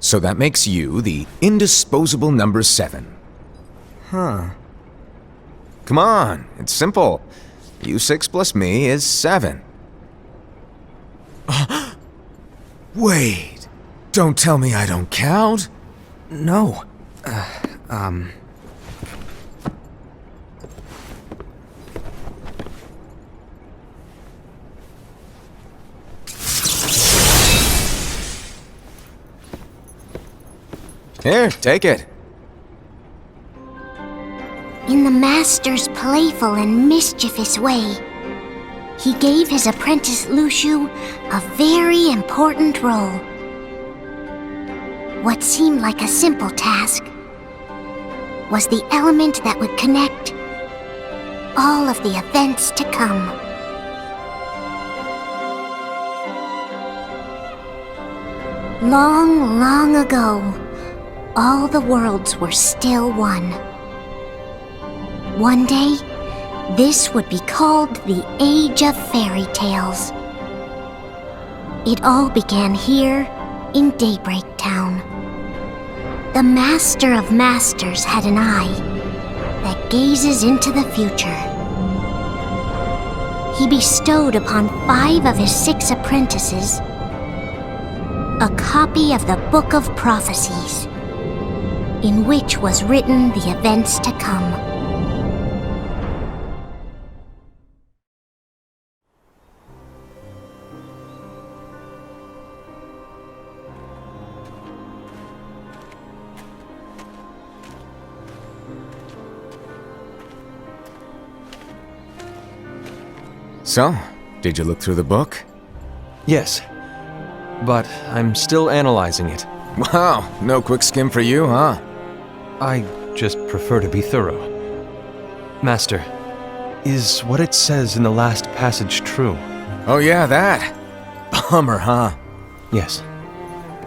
So that makes you the indisposable number 7. Huh. Come on, it's simple. U6 plus me is 7. Wait, don't tell me I don't count. No. Here, take it. In the Master's playful and mischievous way, he gave his apprentice Luxu a very important role. What seemed like a simple task was the element that would connect all of the events to come. Long, long ago, all the worlds were still one. One day, this would be called the Age of Fairy Tales. It all began here in Daybreak Town. The Master of Masters had an eye that gazes into the future. He bestowed upon 5 of his 6 apprentices a copy of the Book of Prophecies, in which was written the events to come. So, did you look through the book? Yes. But I'm still analyzing it. Wow, no quick skim for you, huh? I just prefer to be thorough. Master, is what it says in the last passage true? Oh yeah, that. Bummer, huh? Yes.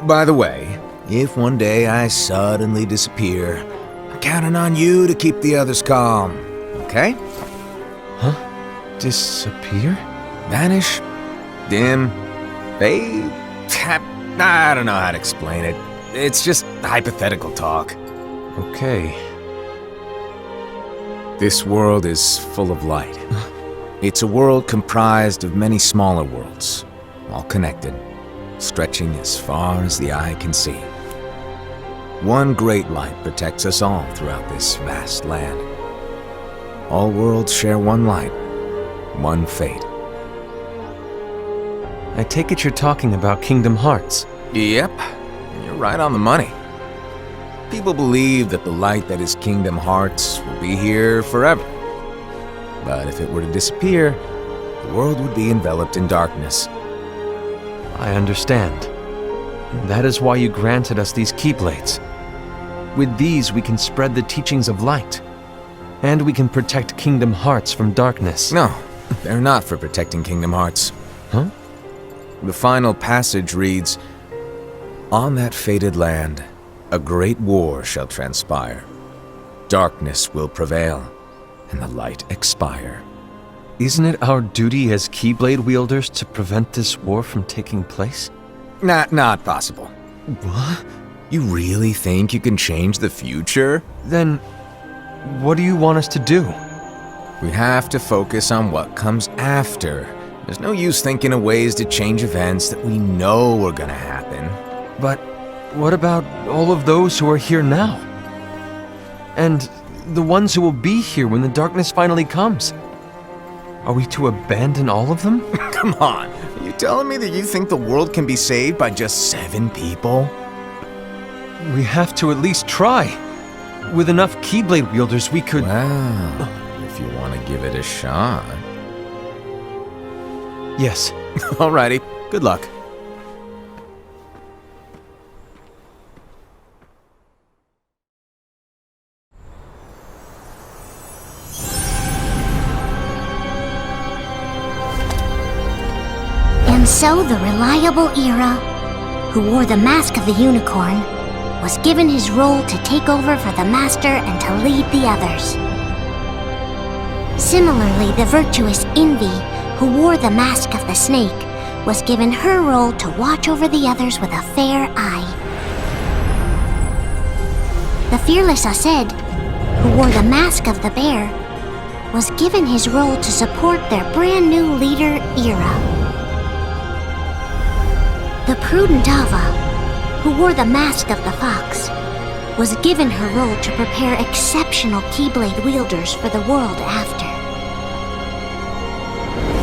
By the way, if one day I suddenly disappear, I'm counting on you to keep the others calm, okay? Huh? Disappear? Vanish? Dim? Fade? I don't know how to explain it. It's just hypothetical talk. Okay. This world is full of light. It's a world comprised of many smaller worlds, all connected, stretching as far as the eye can see. One great light protects us all throughout this vast land. All worlds share one light, one fate. I take it you're talking about Kingdom Hearts. Yep, you're right on the money. People believe that the light that is Kingdom Hearts will be here forever. But if it were to disappear, the world would be enveloped in darkness. I understand. That is why you granted us these Keyblades. With these, we can spread the teachings of light. And we can protect Kingdom Hearts from darkness. No, they're not for protecting Kingdom Hearts. Huh? The final passage reads, "On that fated land, A great war shall transpire. Darkness will prevail, and the light expire. Isn't it our duty as Keyblade wielders to prevent this war from taking place? Not possible. What? You really think you can change the future? Then, what do you want us to do? We have to focus on what comes after. There's no use thinking of ways to change events that we know are gonna happen. But what about all of those who are here now? And the ones who will be here when the darkness finally comes? Are we to abandon all of them? Come on, are you telling me that you think the world can be saved by just 7 people? We have to at least try. With enough Keyblade wielders, we could... Well, if you want to give it a shot. Yes. Alrighty, good luck. And so the reliable Era, who wore the mask of the unicorn, was given his role to take over for the Master and to lead the others. Similarly, the virtuous Envy, who wore the mask of the snake, was given her role to watch over the others with a fair eye. The fearless Aced, who wore the mask of the bear, was given his role to support their brand new leader, Era. The prudent Ava, who wore the mask of the fox, was given her role to prepare exceptional Keyblade wielders for the world after.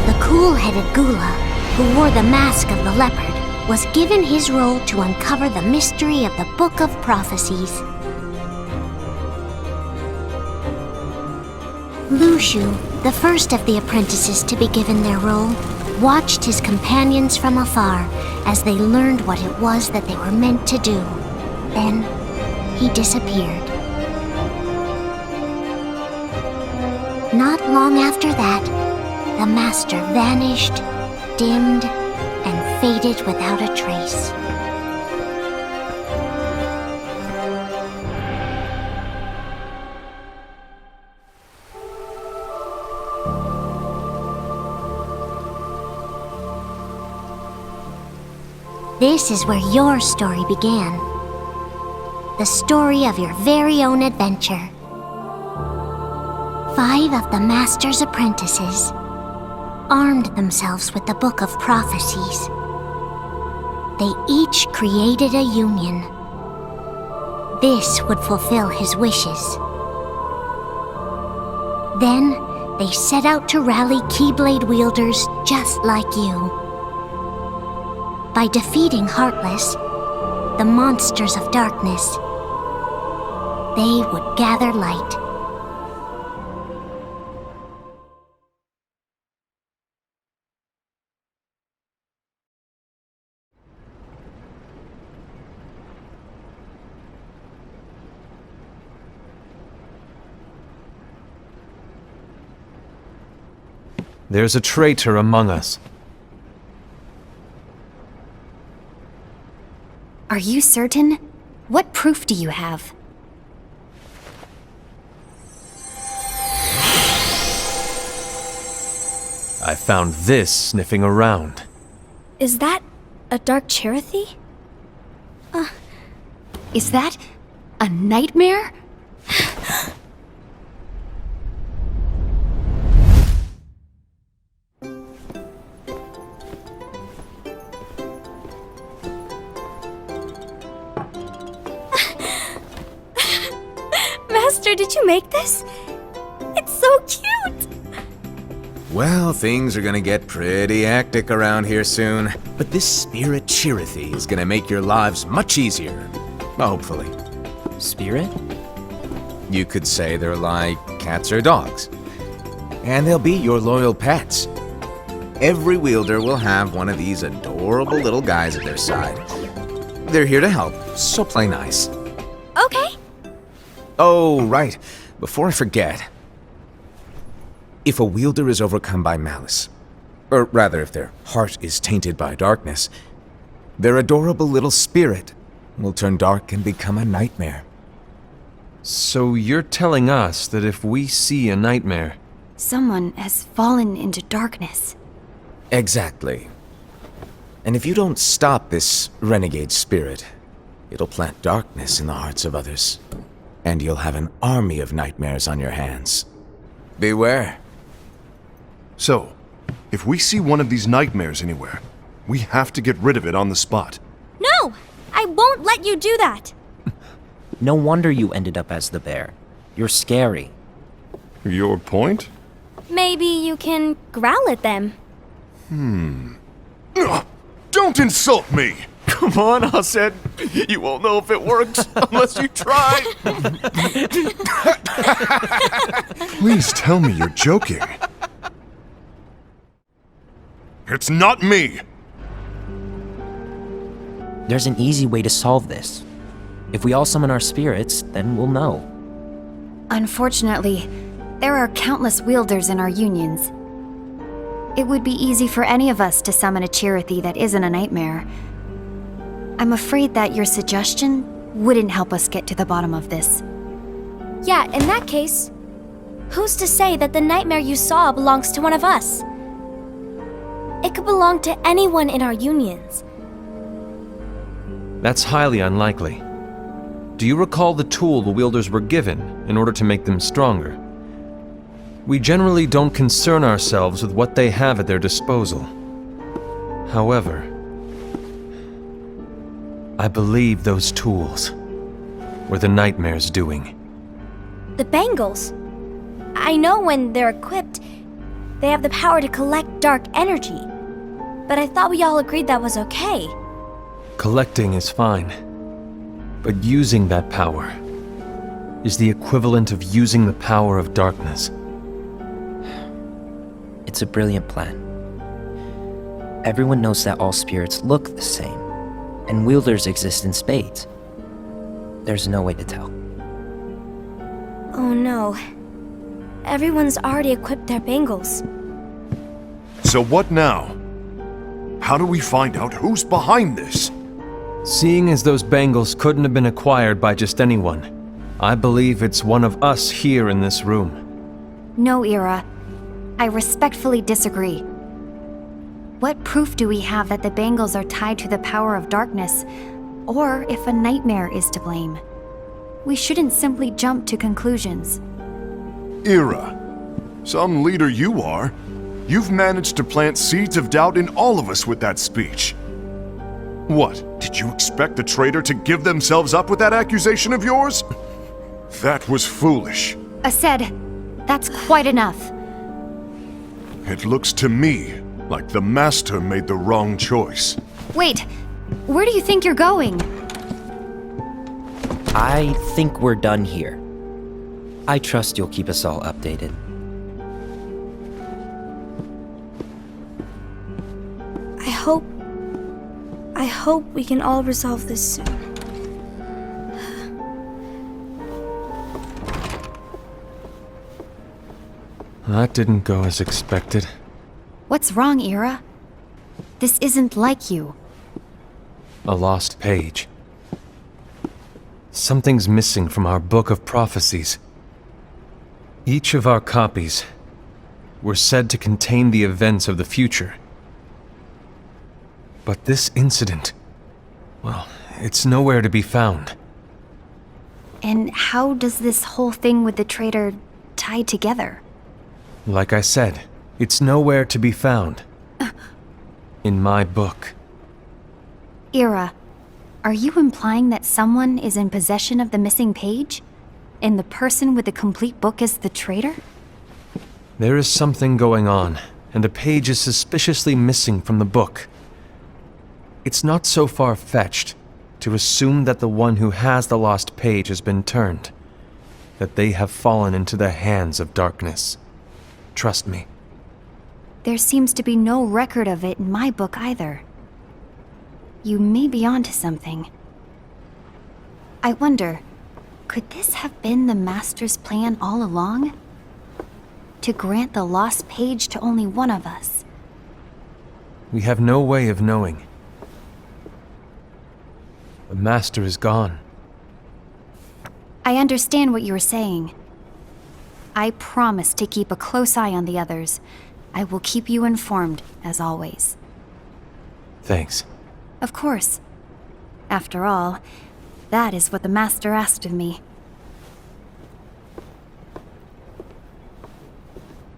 The cool-headed Gula, who wore the mask of the leopard, was given his role to uncover the mystery of the Book of Prophecies. Lushu, the first of the apprentices to be given their role, watched his companions from afar as they learned what it was that they were meant to do. Then, he disappeared. Not long after that, the Master vanished, dimmed, and faded without a trace. This is where your story began. The story of your very own adventure. 5 of the Master's apprentices armed themselves with the Book of Prophecies. They each created a union. This would fulfill his wishes. Then, they set out to rally Keyblade wielders just like you. By defeating Heartless, the monsters of darkness, they would gather light. There's a traitor among us. Are you certain? What proof do you have? I found this sniffing around. Is that a Dark Chirithy? Is that a nightmare? Master, did you make this? It's so cute! Well, things are gonna get pretty hectic around here soon. But this Spirit Chirithy is gonna make your lives much easier. Hopefully. Spirit? You could say they're like cats or dogs. And they'll be your loyal pets. Every wielder will have one of these adorable little guys at their side. They're here to help, so play nice. Okay. Oh, right. Before I forget. If a wielder is overcome by malice, or rather if their heart is tainted by darkness, their adorable little spirit will turn dark and become a nightmare. So you're telling us that if we see a nightmare, Someone has fallen into darkness. Exactly. And if you don't stop this renegade spirit, it'll plant darkness in the hearts of others. And you'll have an army of nightmares on your hands. Beware. So, if we see one of these nightmares anywhere, we have to get rid of it on the spot. No! I won't let you do that! No wonder you ended up as the bear. You're scary. Your point? Maybe you can growl at them. Don't insult me! come on, Hassan. You won't know if it works unless you try. Please tell me you're joking. It's not me! There's an easy way to solve this. If we all summon our spirits, then we'll know. Unfortunately, there are countless wielders in our unions. It would be easy for any of us to summon a Chirithy that isn't a nightmare. I'm afraid that your suggestion wouldn't help us get to the bottom of this. Yeah, in that case, who's to say that the nightmare you saw belongs to one of us? It could belong to anyone in our unions. That's highly unlikely. Do you recall the tool the wielders were given in order to make them stronger? We generally don't concern ourselves with what they have at their disposal. However, I believe those tools were the nightmare's doing. The bangles. I know when they're equipped, they have the power to collect dark energy. But I thought we all agreed that was okay. Collecting is fine, but using that power is the equivalent of using the power of darkness. It's a brilliant plan. Everyone knows that all spirits look the same, and wielders exist in spades. There's no way to tell. Oh no. Everyone's already equipped their bangles. So what now? How do we find out who's behind this? Seeing as those bangles couldn't have been acquired by just anyone, I believe it's one of us here in this room. No, Ira. I respectfully disagree. What proof do we have that the bangles are tied to the power of darkness, or if a nightmare is to blame? We shouldn't simply jump to conclusions. Ira, some leader you are. You've managed to plant seeds of doubt in all of us with that speech. What, did you expect the traitor to give themselves up with that accusation of yours? That was foolish. Aced, that's quite enough. It looks to me like the Master made the wrong choice. Wait, where do you think you're going? I think we're done here. I trust you'll keep us all updated. I hope we can all resolve this soon. That didn't go as expected. What's wrong, Ira? This isn't like you. A lost page. Something's missing from our book of prophecies. Each of our copies were said to contain the events of the future. But this incident, well, it's nowhere to be found. And how does this whole thing with the traitor tie together? Like I said, it's nowhere to be found. In my book. Ira, are you implying that someone is in possession of the missing page? And the person with the complete book is the traitor? There is something going on, and a page is suspiciously missing from the book. It's not so far-fetched to assume that the one who has the lost page has been turned, that they have fallen into the hands of darkness. Trust me. There seems to be no record of it in my book either. You may be onto something. I wonder, could this have been the Master's plan all along? To grant the lost page to only one of us? We have no way of knowing. The Master is gone. I understand what you are saying. I promise to keep a close eye on the others. I will keep you informed, as always. Thanks. Of course. After all, that is what the Master asked of me.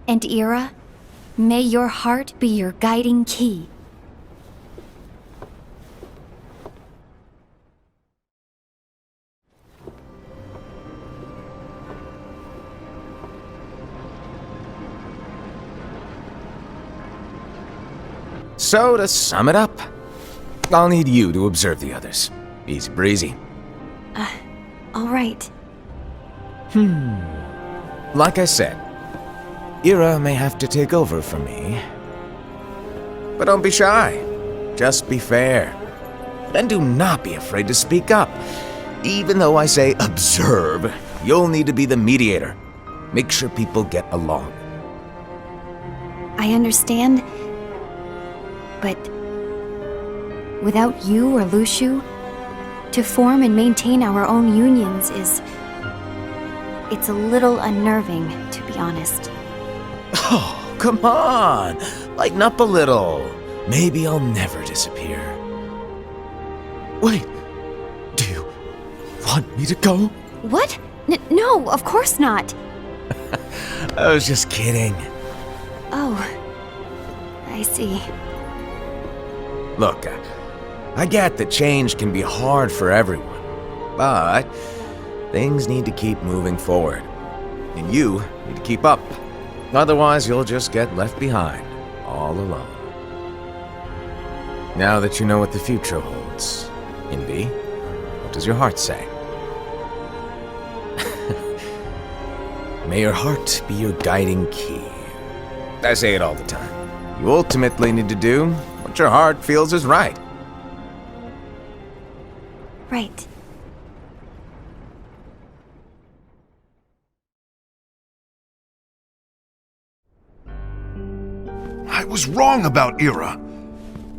And Ira, may your heart be your guiding key. So, to sum it up, I'll need you to observe the others. Easy breezy. All right. Like I said, Ira may have to take over for me. But don't be shy. Just be fair. And do not be afraid to speak up. Even though I say observe, you'll need to be the mediator. Make sure people get along. I understand. But without you or Luxu, to form and maintain our own unions is... it's a little unnerving, to be honest. Oh, come on! Lighten up a little. Maybe I'll never disappear. Wait, do you want me to go? What? No, of course not. I was just kidding. Oh, I see. Look, I get that change can be hard for everyone, but things need to keep moving forward. And you need to keep up. Otherwise, you'll just get left behind, all alone. Now that you know what the future holds, Envy, what does your heart say? May your heart be your guiding key. I say it all the time. You ultimately need to do what your heart feels is right. Right. I was wrong about Ira.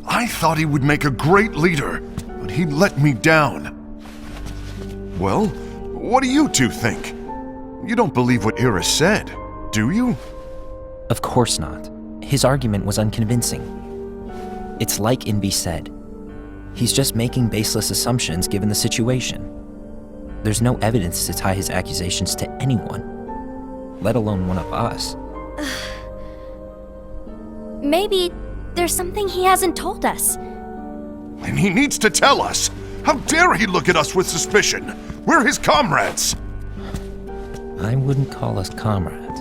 I thought he would make a great leader, but he let me down. Well, what do you two think? You don't believe what Ira said, do you? Of course not. His argument was unconvincing. It's like Envy said. He's just making baseless assumptions given the situation. There's no evidence to tie his accusations to anyone, let alone one of us. Maybe there's something he hasn't told us. And he needs to tell us. How dare he look at us with suspicion? We're his comrades. I wouldn't call us comrades.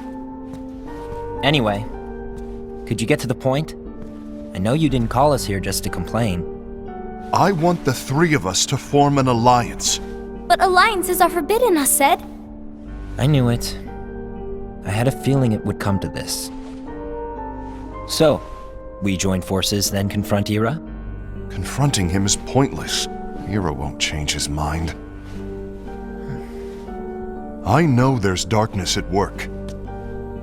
Anyway, could you get to the point? I know you didn't call us here just to complain. I want the three of us to form an alliance. But alliances are forbidden, us said. I knew it. I had a feeling it would come to this. So, we join forces, then confront Ira? Confronting him is pointless. Ira won't change his mind. I know there's darkness at work.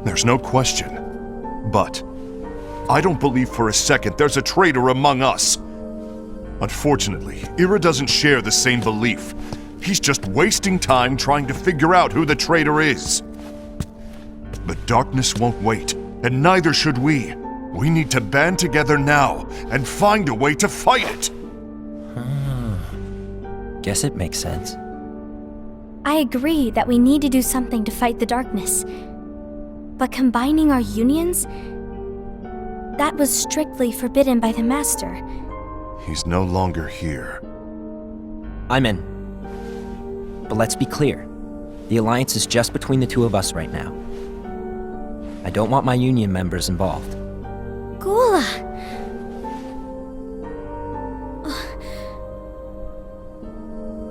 There's no question. But I don't believe for a second there's a traitor among us. Unfortunately, Ira doesn't share the same belief. He's just wasting time trying to figure out who the traitor is. But darkness won't wait, and neither should we. We need to band together now and find a way to fight it. Guess it makes sense. I agree that we need to do something to fight the darkness. But combining our unions? That was strictly forbidden by the Master. He's no longer here. I'm in. But let's be clear. The alliance is just between the two of us right now. I don't want my union members involved. Gula!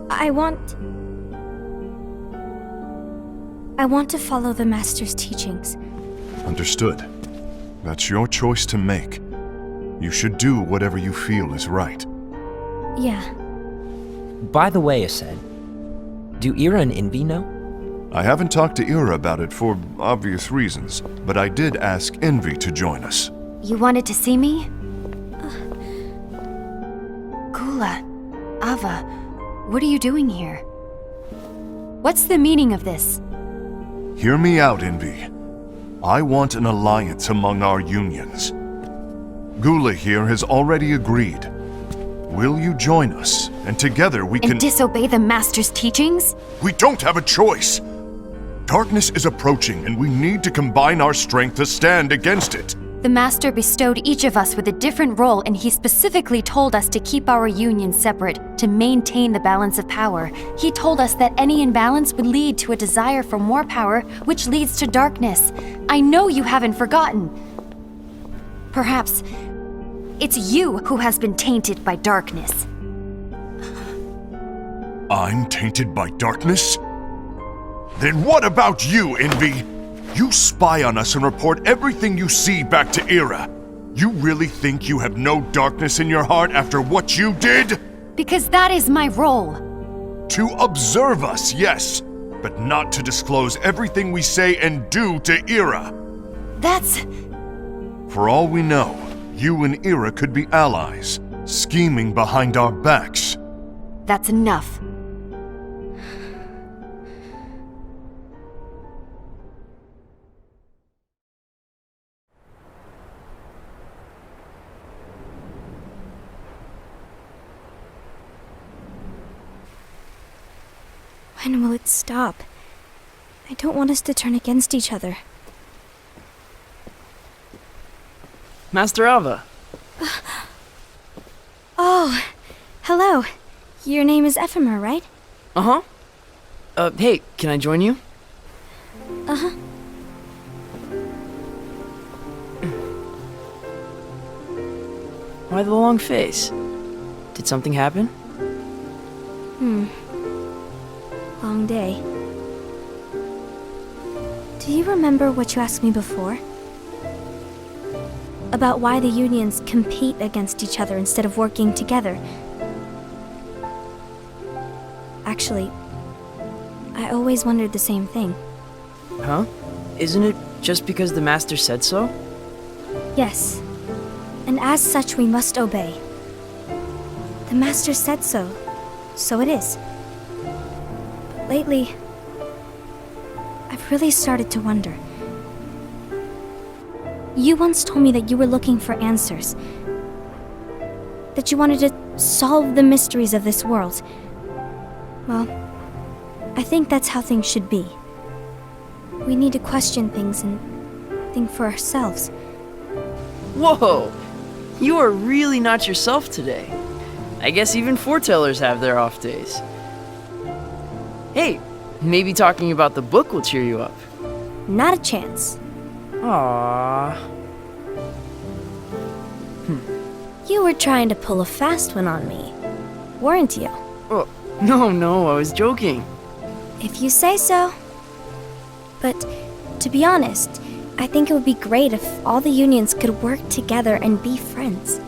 I want to follow the Master's teachings. Understood. That's your choice to make. You should do whatever you feel is right. Yeah. By the way, Aced, do Ira and Envy know? I haven't talked to Ira about it for obvious reasons, but I did ask Envy to join us. You wanted to see me? Gula, Ava, What are you doing here? What's the meaning of this? Hear me out, Envy. I want an alliance among our unions. Gula here has already agreed. Will you join us? And together we can— And disobey the Master's teachings? We don't have a choice! Darkness is approaching, and we need to combine our strength to stand against it. The Master bestowed each of us with a different role, and he specifically told us to keep our union separate, to maintain the balance of power. He told us that any imbalance would lead to a desire for more power, which leads to darkness. I know you haven't forgotten. Perhaps it's you who has been tainted by darkness. I'm tainted by darkness? Then what about you, Envy? You spy on us and report everything you see back to Era. You really think you have no darkness in your heart after what you did? Because that is my role. To observe us, yes, but not to disclose everything we say and do to Era. That's... For all we know, you and Era could be allies, scheming behind our backs. that's enough. When will it stop? I don't want us to turn against each other. Master Alva. Oh, hello. Your name is Ephemer, right? Uh-huh. Hey, can I join you? Uh-huh. Why the long face? Did something happen? Long day. Do you remember what you asked me before? About why the unions compete against each other instead of working together? Actually, I always wondered the same thing. Huh? Isn't it just because the Master said so? Yes, and as such we must obey. The Master said so, so it is. But lately, I've really started to wonder. You once told me that you were looking for answers. That you wanted to solve the mysteries of this world. Well, I think that's how things should be. We need to question things and think for ourselves. Whoa! You are really not yourself today. I guess even foretellers have their off days. Hey, maybe talking about the book will cheer you up. Not a chance. Aww. You were trying to pull a fast one on me, weren't you? Oh, no, I was joking. If you say so. But to be honest, I think it would be great if all the unions could work together and be friends.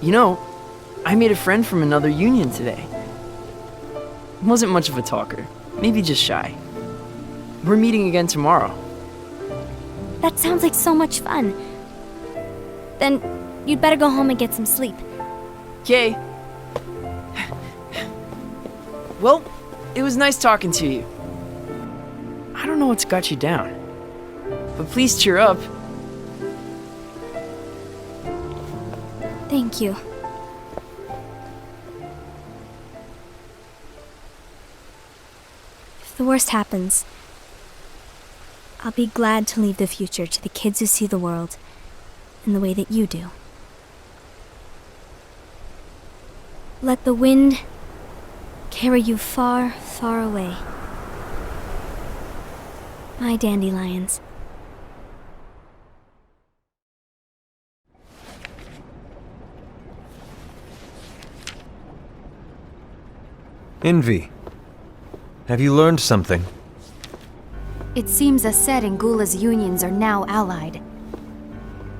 You know, I made a friend from another union today. Wasn't much of a talker, maybe just shy. We're meeting again tomorrow. That sounds like so much fun. Then you'd better go home and get some sleep. Okay. Well, it was nice talking to you. I don't know what's got you down, but please cheer up. Thank you. If the worst happens, I'll be glad to leave the future to the kids who see the world in the way that you do. Let the wind carry you far, far away. My dandelions. Envy, have you learned something? It seems Aced and Gula's unions are now allied.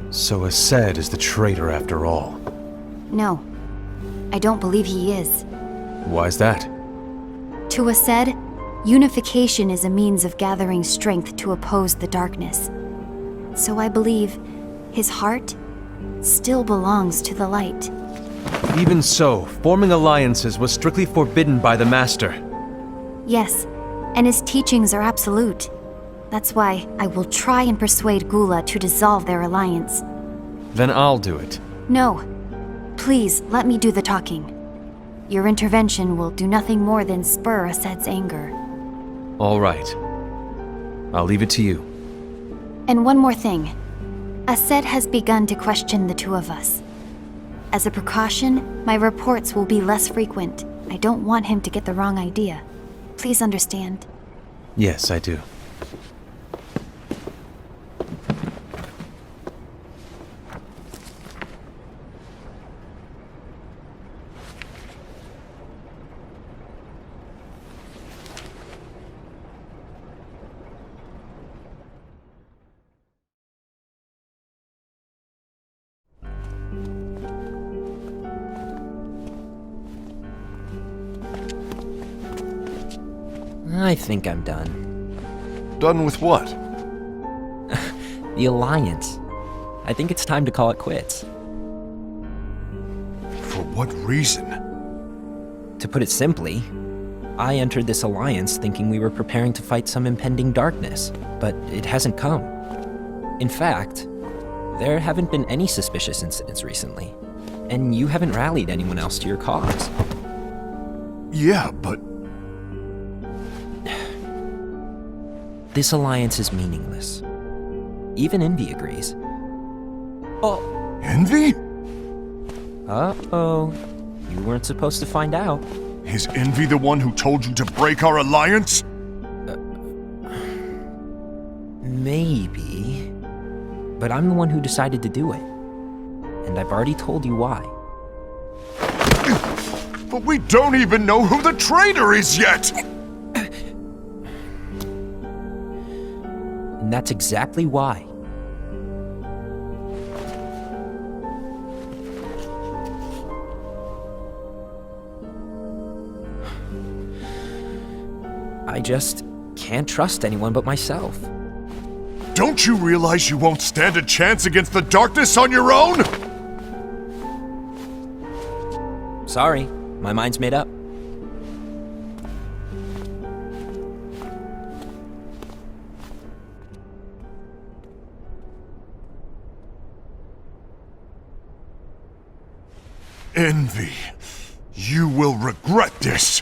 So Aced is the traitor after all. No, I don't believe he is. Why's that? To Aced, unification is a means of gathering strength to oppose the darkness. So I believe his heart still belongs to the light. Even so, forming alliances was strictly forbidden by the Master. Yes, and his teachings are absolute. That's why I will try and persuade Gula to dissolve their alliance. Then I'll do it. No. Please, let me do the talking. Your intervention will do nothing more than spur Ased's anger. All right. I'll leave it to you. And one more thing. Ased has begun to question the two of us. As a precaution, my reports will be less frequent. I don't want him to get the wrong idea. Please understand. Yes, I do. I think I'm done. Done with what? The Alliance. I think it's time to call it quits. For what reason? To put it simply, I entered this alliance thinking we were preparing to fight some impending darkness, but it hasn't come. In fact, there haven't been any suspicious incidents recently, and you haven't rallied anyone else to your cause. Yeah, but This alliance is meaningless. Even Envy agrees. Oh. Envy? Uh-oh. You weren't supposed to find out. Is Envy the one who told you to break our alliance? Maybe. But I'm the one who decided to do it. And I've already told you why. But we don't even know who the traitor is yet! And that's exactly why. I just can't trust anyone but myself. Don't you realize you won't stand a chance against the darkness on your own? Sorry, my mind's made up. Envy, you will regret this.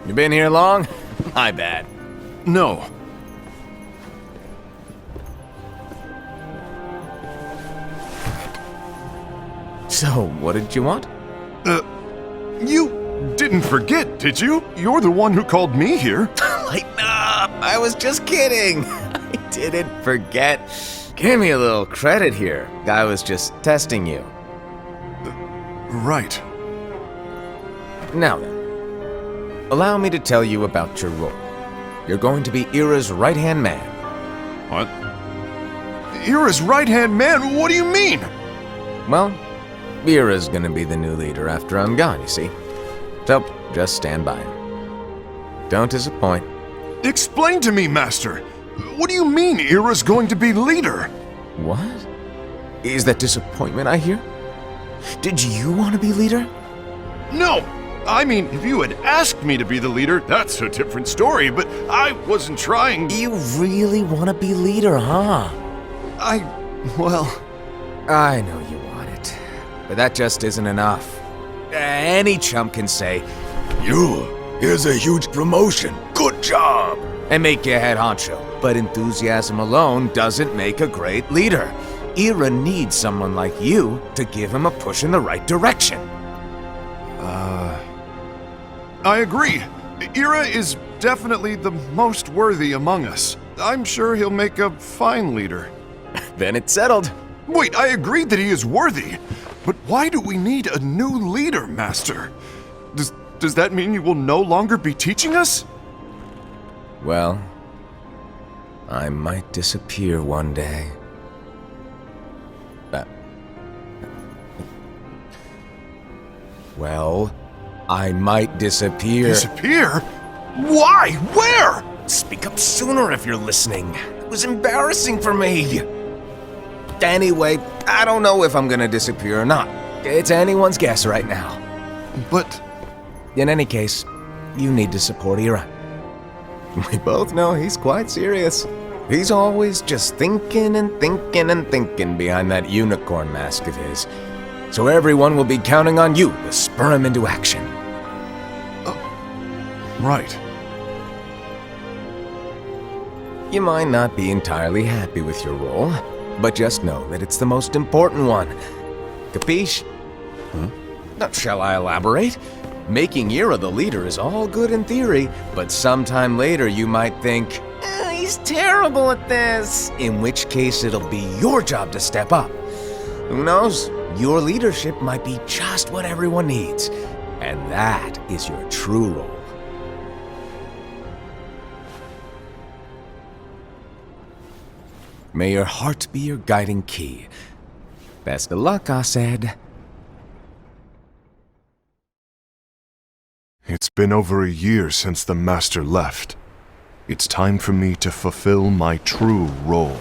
You been here long? My bad. No. So, what did you want? You didn't forget, did you? You're the one who called me here. Lighten up! I was just kidding! I didn't forget. Give me a little credit here. I was just testing you. Right. Now then, allow me to tell you about your role. You're going to be Ira's right-hand man. What? Ira's right-hand man? What do you mean? Well, Ira's gonna be the new leader after I'm gone, you see. So, just stand by him. Don't disappoint. Explain to me, Master. What do you mean Ira's going to be leader? What? Is that disappointment I hear? Did you want to be leader? No! I mean, if you had asked me to be the leader, that's a different story, but I wasn't trying. You really want to be leader, huh? Well... I know you want it, but that just isn't enough. Any chump can say, here's a huge promotion, good job, and make you head honcho. But enthusiasm alone doesn't make a great leader. Ira needs someone like you to give him a push in the right direction. I agree. Ira is definitely the most worthy among us. I'm sure he'll make a fine leader. Then it's settled. Wait, I agreed that he is worthy. But why do we need a new leader, Master? Does that mean you will no longer be teaching us? Well, I might disappear one day. Well, I might disappear. Disappear? Why? Where? Speak up sooner if you're listening. It was embarrassing for me. Anyway, I don't know if I'm gonna disappear or not. It's anyone's guess right now. But In any case, you need to support Ira. We both know he's quite serious. He's always just thinking and thinking and thinking behind that unicorn mask of his. So everyone will be counting on you to spur him into action. right. You might not be entirely happy with your role, but just know that it's the most important one. Capiche? Now, shall I elaborate? Making Ira the leader is all good in theory, but sometime later you might think, he's terrible at this. In which case it'll be your job to step up. Who knows? Your leadership might be just what everyone needs. And that is your true role. May your heart be your guiding key. Best of luck, Asaid. It's been over a year since the Master left. It's time for me to fulfill my true role.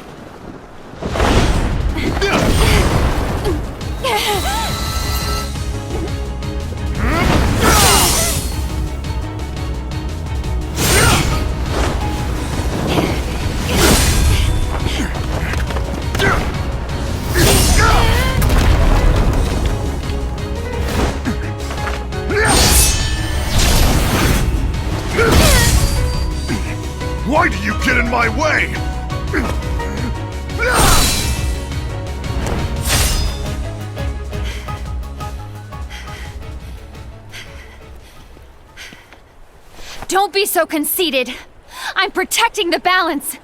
Why do you get in my way? Don't be so conceited. I'm protecting the balance,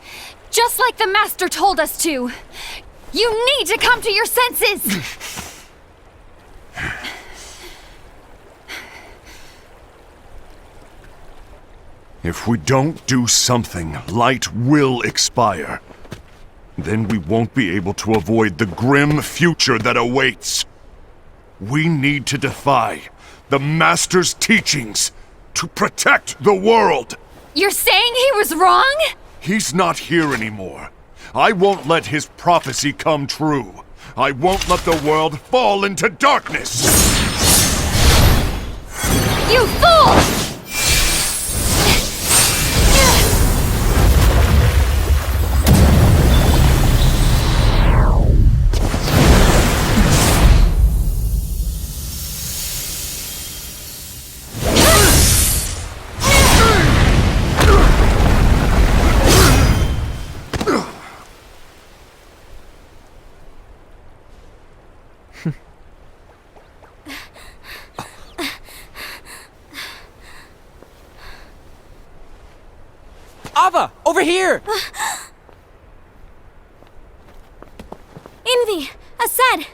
just like the Master told us to. You need to come to your senses! If we don't do something, light will expire. Then we won't be able to avoid the grim future that awaits. We need to defy the Master's teachings to protect the world. You're saying he was wrong? He's not here anymore. I won't let his prophecy come true. I won't let the world fall into darkness. You fool! Ava, over here! Envy! Asaid!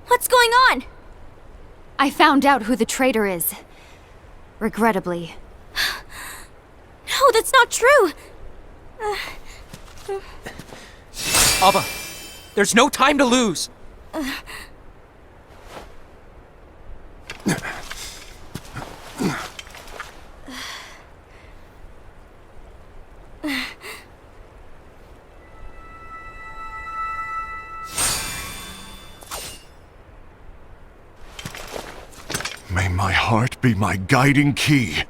What's going on? I found out who the traitor is. Regrettably. No, that's not true! Ava, there's no time to lose. May my heart be my guiding key.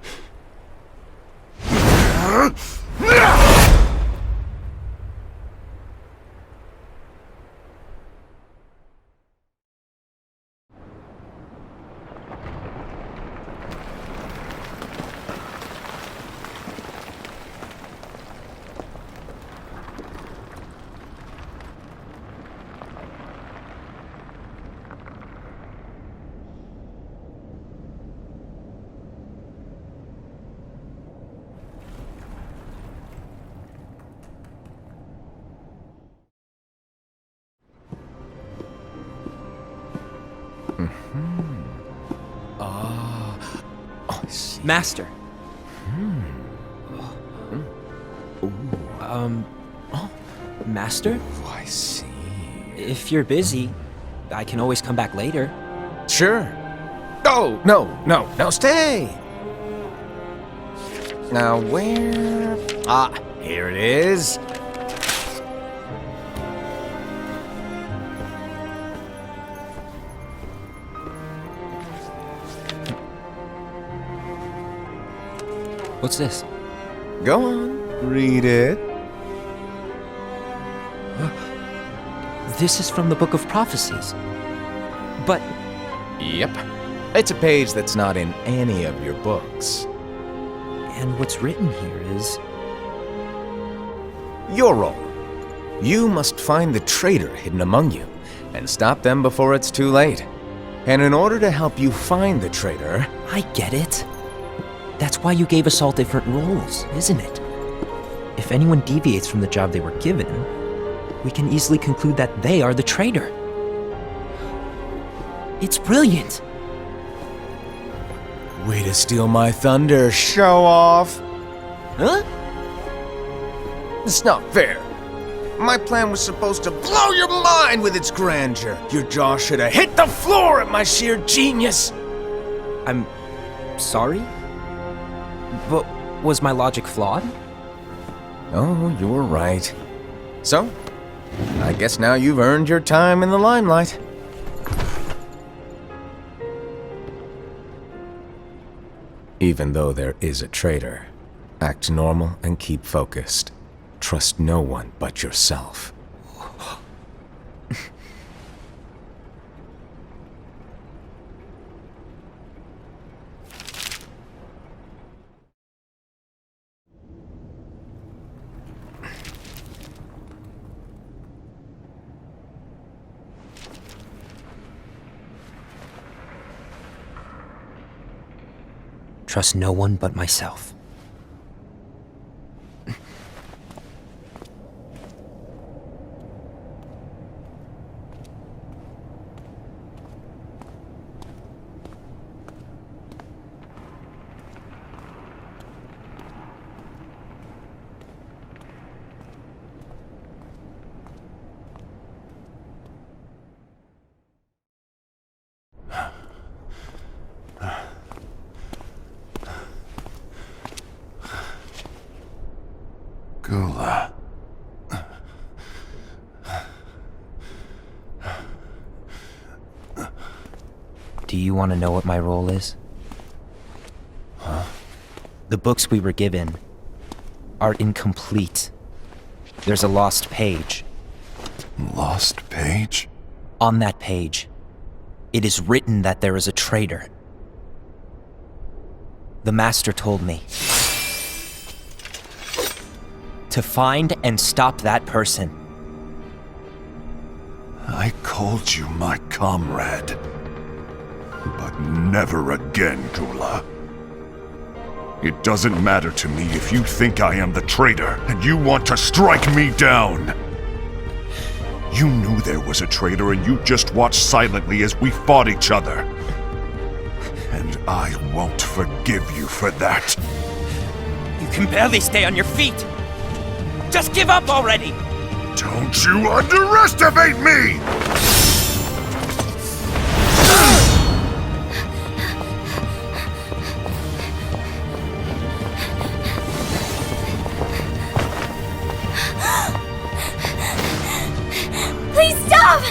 Master. Master? Oh, I see. If you're busy, I can always come back later. Sure. Oh, no, stay! Now, where... Ah, here it is. What's this? Go on, read it. This is from the Book of Prophecies. But Yep. It's a page that's not in any of your books. and what's written here is Your role. You must find the traitor hidden among you, and stop them before it's too late. And in order to help you find the traitor... I get it. That's why you gave us all different roles, isn't it? If anyone deviates from the job they were given, we can easily conclude that they are the traitor. It's brilliant. Way to steal my thunder, show off! Huh? It's not fair. My plan was supposed to blow your mind with its grandeur. Your jaw should have hit the floor at my sheer genius. I'm sorry? But was my logic flawed? Oh, you're right. So, I guess now you've earned your time in the limelight. Even though there is a traitor, act normal and keep focused. Trust no one but yourself. Trust no one but myself. Gula. Do you want to know what my role is? Huh? The books we were given are incomplete. There's a lost page. Lost page? On that page, it is written that there is a traitor. The Master told me to find and stop that person. I called you my comrade. But never again, Gula. It doesn't matter to me if you think I am the traitor and you want to strike me down. You knew there was a traitor and you just watched silently as we fought each other. And I won't forgive you for that. You can barely stay on your feet. Just give up already! Don't you underestimate me! Please stop!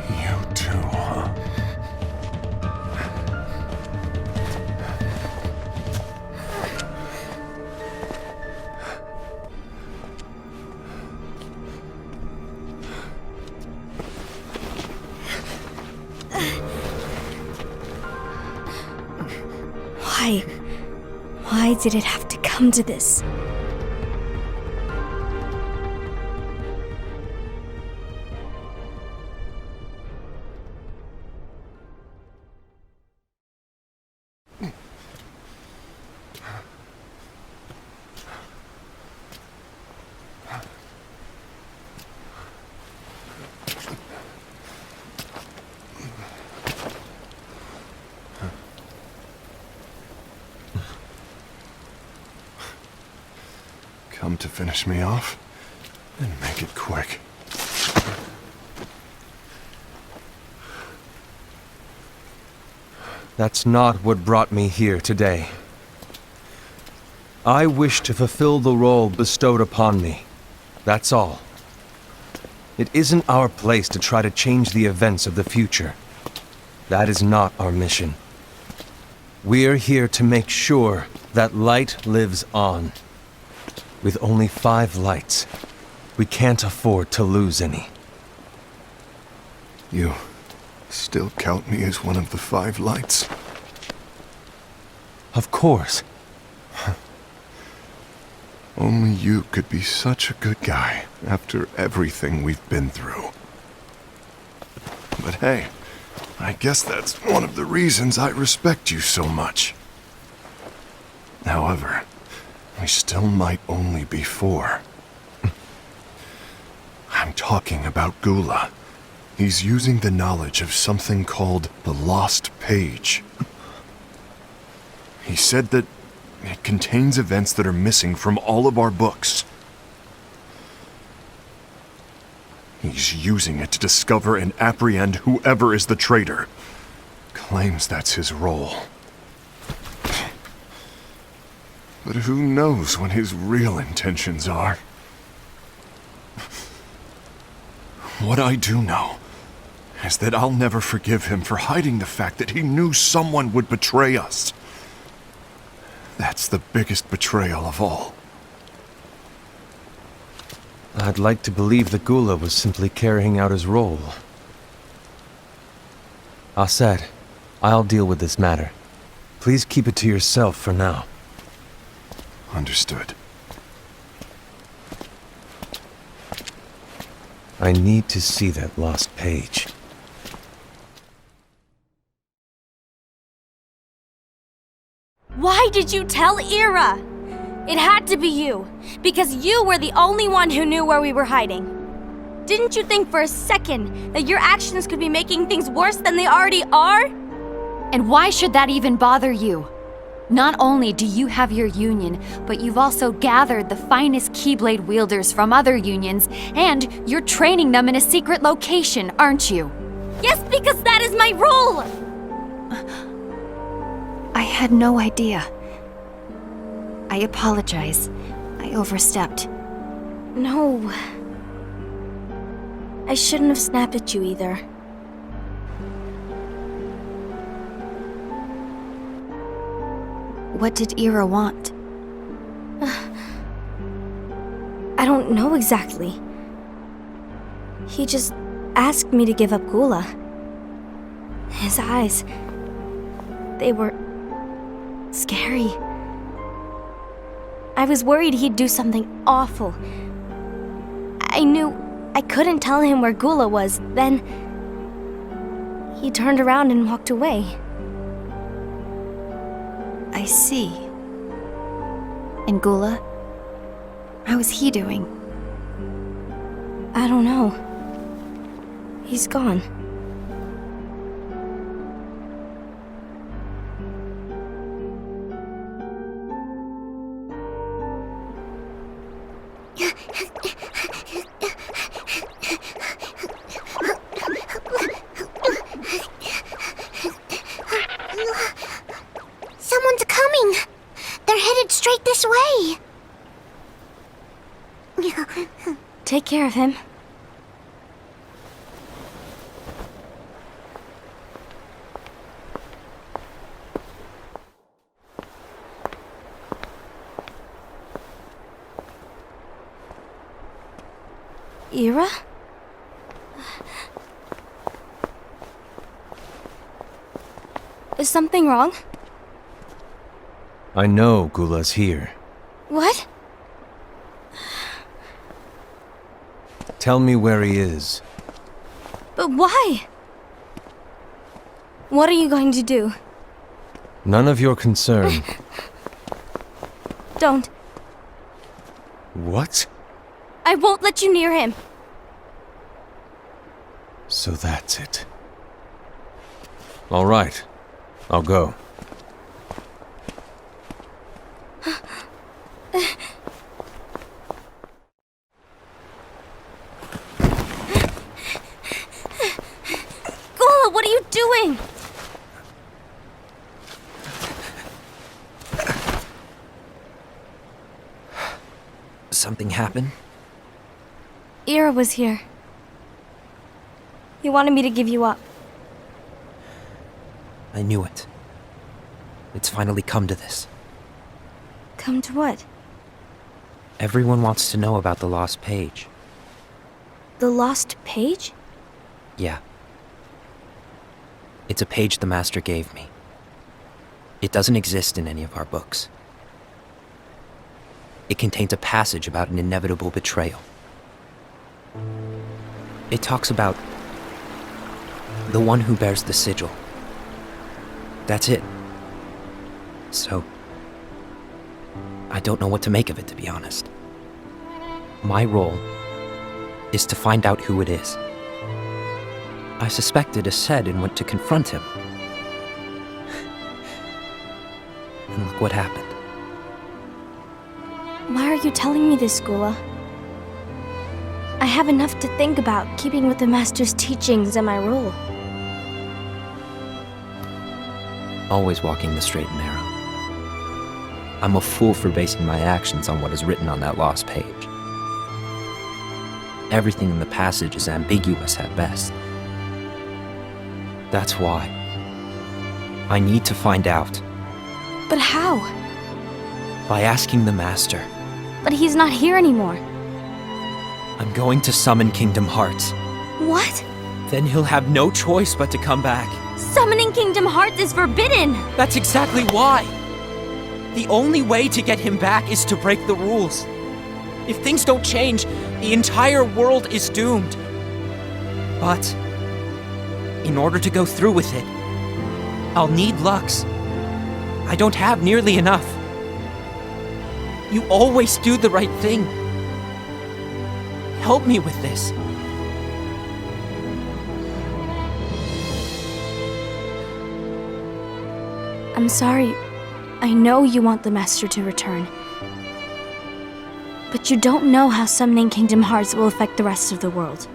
You too, huh? Why did it have to come to this? Come to finish me off? And make it quick. That's not what brought me here today. I wish to fulfill the role bestowed upon me. That's all. It isn't our place to try to change the events of the future. That is not our mission. We're here to make sure that light lives on. With only 5 lights, we can't afford to lose any. You still count me as one of the 5 lights? Of course. Only you could be such a good guy after everything we've been through. But hey, I guess that's one of the reasons I respect you so much. However, we still might only be 4. I'm talking about Gula. He's using the knowledge of something called the Lost Page. He said that it contains events that are missing from all of our books. He's using it to discover and apprehend whoever is the traitor. Claims that's his role. But who knows what his real intentions are? What I do know is that I'll never forgive him for hiding the fact that he knew someone would betray us. That's the biggest betrayal of all. I'd like to believe that Gula was simply carrying out his role. Aset, I'll deal with this matter. Please keep it to yourself for now. Understood. I need to see that lost page. Why did you tell Ira? It had to be you, because you were the only one who knew where we were hiding. Didn't you think for a second that your actions could be making things worse than they already are? And why should that even bother you? Not only do you have your union, but you've also gathered the finest Keyblade wielders from other unions, and you're training them in a secret location, aren't you? Yes, because that is my role! I had no idea. I apologize. I overstepped. No. I shouldn't have snapped at you either. What did Ira want? I don't know exactly. He just asked me to give up Gula. His eyes, they were scary. I was worried he'd do something awful. I knew I couldn't tell him where Gula was. Then he turned around and walked away. I see. And Gula? How is he doing? I don't know. He's gone. Someone's coming! They're headed straight this way! Take care of him. Ira? Is something wrong? I know Gula's here. What? Tell me where he is. But why? What are you going to do? None of your concern. Don't. What? I won't let you near him. So that's it. All right. I'll go. something happen? Ira was here. He wanted me to give you up. I knew it. It's finally come to this. Come to what? Everyone wants to know about the lost page. The lost page? Yeah. It's a page the Master gave me. It doesn't exist in any of our books. It contains a passage about an inevitable betrayal. It talks about the one who bears the sigil. That's it. So, I don't know what to make of it, to be honest. My role is to find out who it is. I suspected Aced and went to confront him. And look what happened. Why are you telling me this, Gula? I have enough to think about, keeping with the Master's teachings and my role. Always walking the straight and narrow. I'm a fool for basing my actions on what is written on that lost page. Everything in the passage is ambiguous at best. That's why I need to find out. But how? By asking the Master. But he's not here anymore. I'm going to summon Kingdom Hearts. What? Then he'll have no choice but to come back. Summoning Kingdom Hearts is forbidden! That's exactly why! The only way to get him back is to break the rules. If things don't change, the entire world is doomed. But in order to go through with it, I'll need Lux. I don't have nearly enough. You always do the right thing. Help me with this. I'm sorry. I know you want the Master to return. But you don't know how summoning Kingdom Hearts will affect the rest of the world.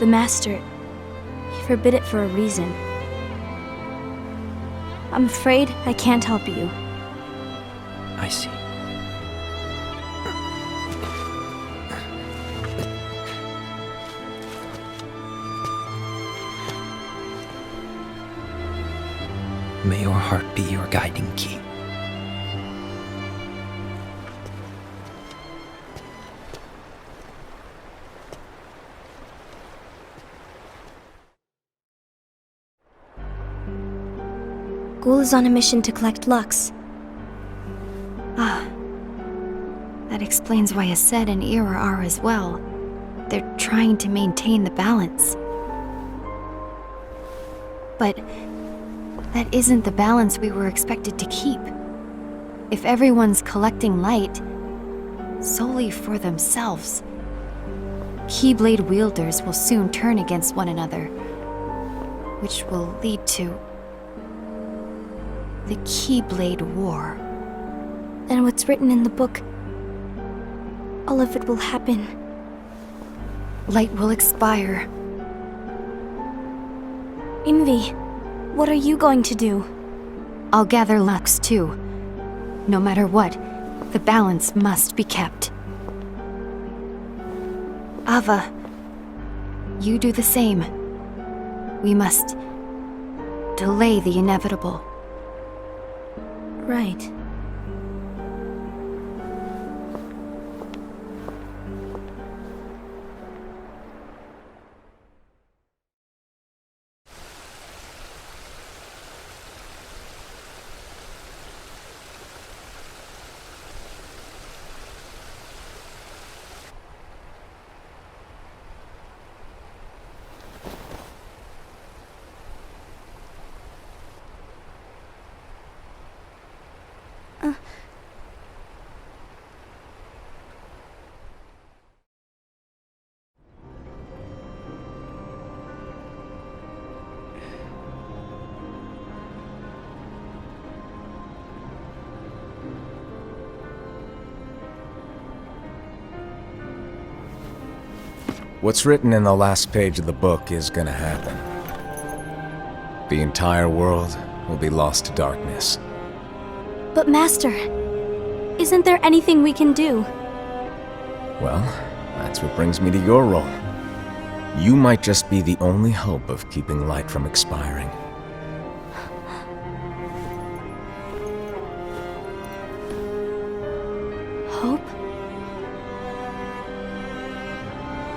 The Master, he forbid it for a reason. I'm afraid I can't help you. I see. May your heart be your guiding key. Ghoul is on a mission to collect Lux. Ah. That explains why Aced and Ira are as well. They're trying to maintain the balance. But that isn't the balance we were expected to keep. If everyone's collecting light solely for themselves, Keyblade wielders will soon turn against one another, which will lead to the Keyblade War. And what's written in the book, all of it will happen. Light will expire. Envy, what are you going to do? I'll gather Lux too. No matter what, the balance must be kept. Ava, you do the same. We must delay the inevitable. Right. What's written in the last page of the book is gonna happen. The entire world will be lost to darkness. But Master, Isn't there anything we can do? Well, that's what brings me to your role. You might just be the only hope of keeping light from expiring. Hope?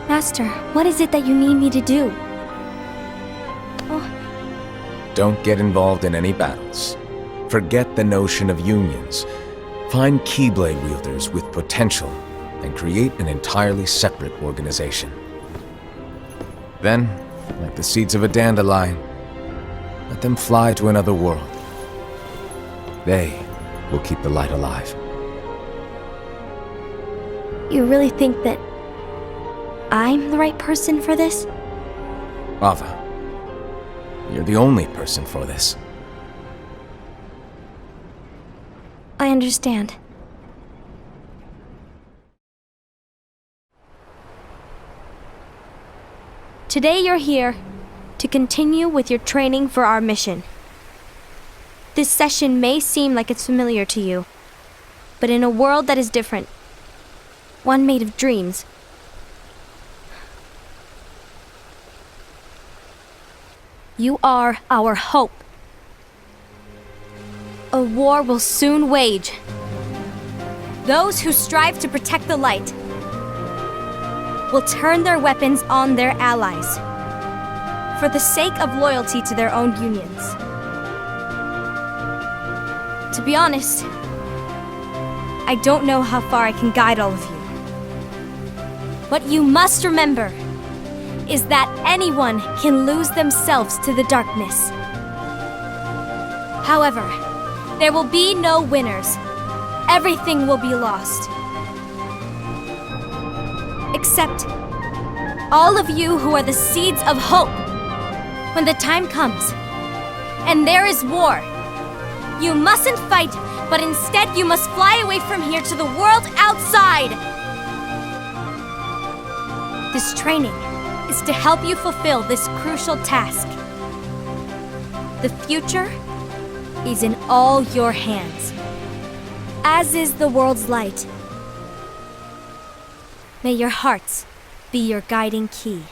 Master, what is it that you need me to do? Don't get involved in any battles. Forget the notion of unions. Find Keyblade wielders with potential and create an entirely separate organization. Then, like the seeds of a dandelion, let them fly to another world. They will keep the light alive. You really think that I'm the right person for this? Ava, you're the only person for this. I understand. Today you're here to continue with your training for our mission. This session may seem like it's familiar to you, but in a world that is different, one made of dreams, you are our hope. A war will soon wage. Those who strive to protect the light will turn their weapons on their allies for the sake of loyalty to their own unions. To be honest, I don't know how far I can guide all of you. What you must remember is that anyone can lose themselves to the darkness. However, there will be no winners. Everything will be lost. Except all of you who are the seeds of hope. When the time comes, and there is war, you mustn't fight, but instead you must fly away from here to the world outside. This training is to help you fulfill this crucial task. The future is in all your hands, as is the world's light. May your hearts be your guiding key.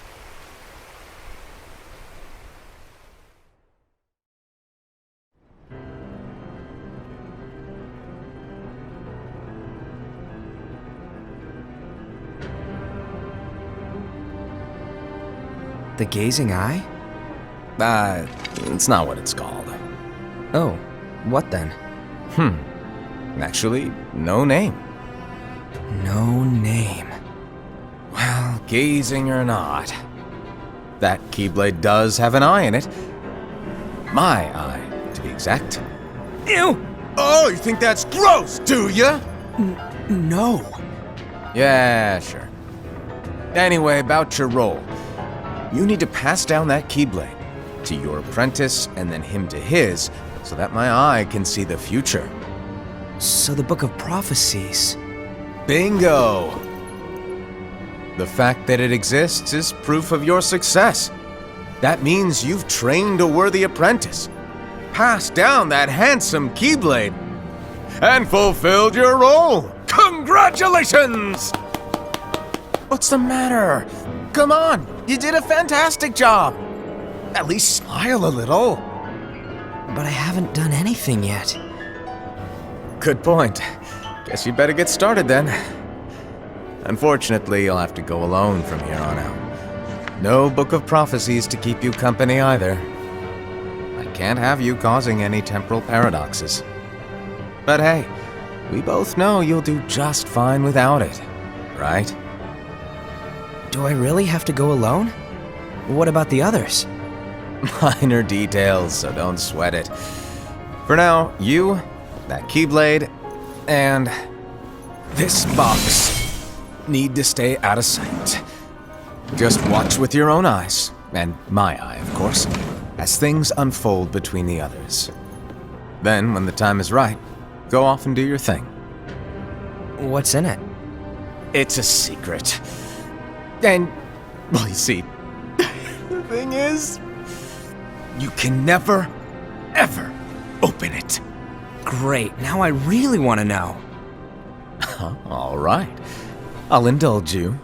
The Gazing Eye? It's not what it's called. Oh, what then? Actually, no name. No name. Well, gazing or not, that Keyblade does have an eye in it. My eye, to be exact. Ew! Oh, you think that's gross, do ya? No. Yeah, sure. Anyway, about your role. You need to pass down that Keyblade to your apprentice and then him to his, so that my eye can see the future. So the Book of Prophecies. Bingo! The fact that it exists is proof of your success. That means you've trained a worthy apprentice, passed down that handsome Keyblade, and fulfilled your role. Congratulations! What's the matter? Come on, you did a fantastic job. At least smile a little. But I haven't done anything yet. Good point. Guess you'd better get started then. Unfortunately, you'll have to go alone from here on out. No Book of Prophecies to keep you company either. I can't have you causing any temporal paradoxes. But hey, we both know you'll do just fine without it, right? Do I really have to go alone? What about the others? Minor details, so don't sweat it. For now, you, that Keyblade, and this box need to stay out of sight. Just watch with your own eyes, and my eye, of course, as things unfold between the others. Then, when the time is right, go off and do your thing. What's in it? It's a secret. And, well, you see, the thing is, you can never, ever open it. Great, now I really want to know. All right. I'll indulge you.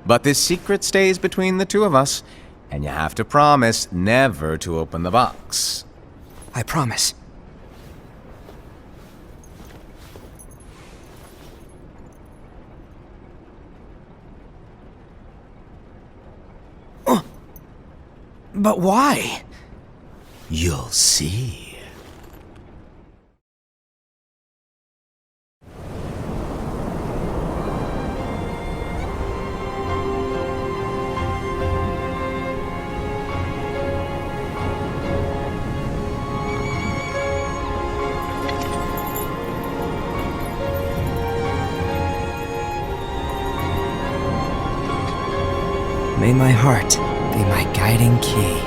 But this secret stays between the two of us, and you have to promise never to open the box. I promise. But why? You'll see. May my heart be my guiding key.